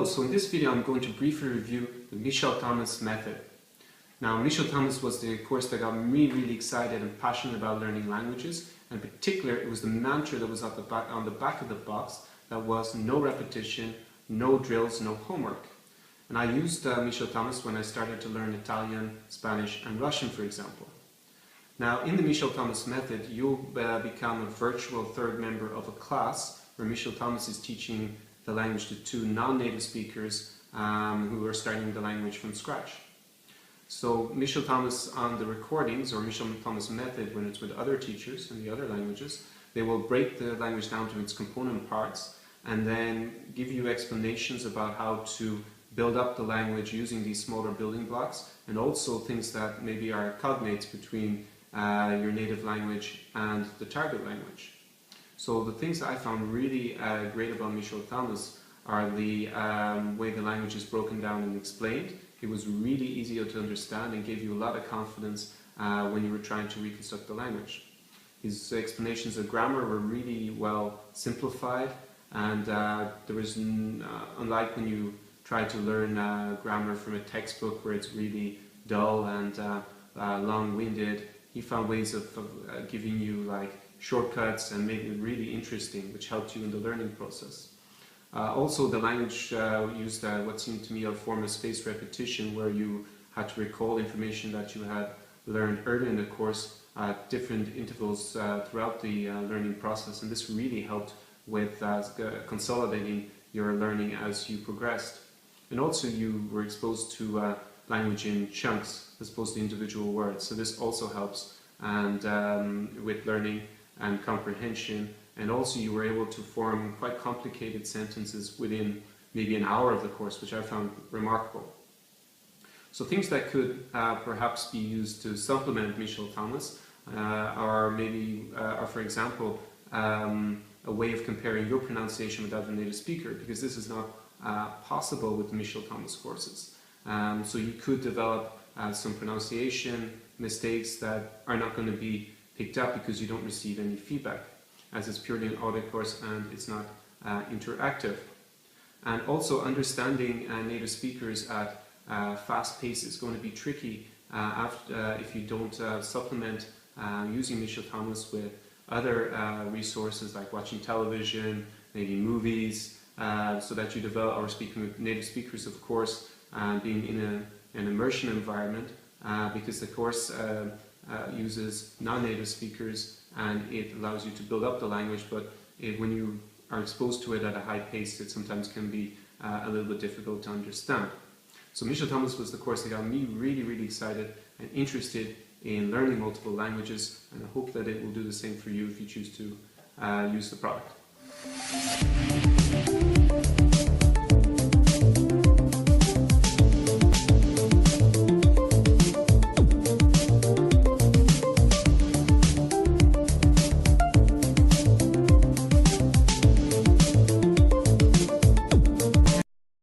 Hello, so in this video I'm going to briefly review the Mишeля Tomasa method. Now, Mишeля Tomasa was the course that got me really excited and passionate about learning languages, and in particular it was the mantra that was on the back of the box that was no repetition, no drills, no homework. And I used Mишeля Tomasa when I started to learn Italian, Spanish and Russian, for example. Now, in the Mишeля Tomasa method, you'll become a virtual third member of a class where Mишeля Tomasa is teaching the language to two non-native speakers who are starting the language from scratch. So Mишeля Tomasa on the recordings, or Mишeля Tomasa method when it's with other teachers in the other languages, they will break the language down to its component parts and then give you explanations about how to build up the language using these smaller building blocks, and also things that maybe are cognates between your native language and the target language. So the things that I found really great about Mишeля Tomasa are the way the language is broken down and explained. It was really easy to understand and gave you a lot of confidence when you were trying to reconstruct the language. His explanations of grammar were really well simplified, and there was, unlike when you try to learn grammar from a textbook where it's really dull and long-winded, he found ways of giving you like shortcuts and made it really interesting, which helped you in the learning process. Also, the language used what seemed to me a form of spaced repetition, where you had to recall information that you had learned earlier in the course at different intervals throughout the learning process, and this really helped with consolidating your learning as you progressed. And also you were exposed to language in chunks as opposed to individual words, so this also helps and with learning and comprehension. And also you were able to form quite complicated sentences within maybe an hour of the course, which I found remarkable. So things that could perhaps be used to supplement Mишeля Tomasa are for example a way of comparing your pronunciation with other native speaker, because this is not possible with Mишeля Tomasa courses. So you could develop some pronunciation mistakes that are not going to be picked up because you don't receive any feedback, as it's purely an audio course and it's not interactive. And also understanding native speakers at fast pace is going to be tricky if you don't supplement using Mишeля Tomasa with other resources like watching television, maybe movies, so that you develop, or speaking with native speakers of course, being in an immersion environment, because the course uses non-native speakers and it allows you to build up the language, but when you are exposed to it at a high pace, it sometimes can be a little bit difficult to understand. So Mишeля Tomasa was the course that got me really excited and interested in learning multiple languages, and I hope that it will do the same for you if you choose to use the product.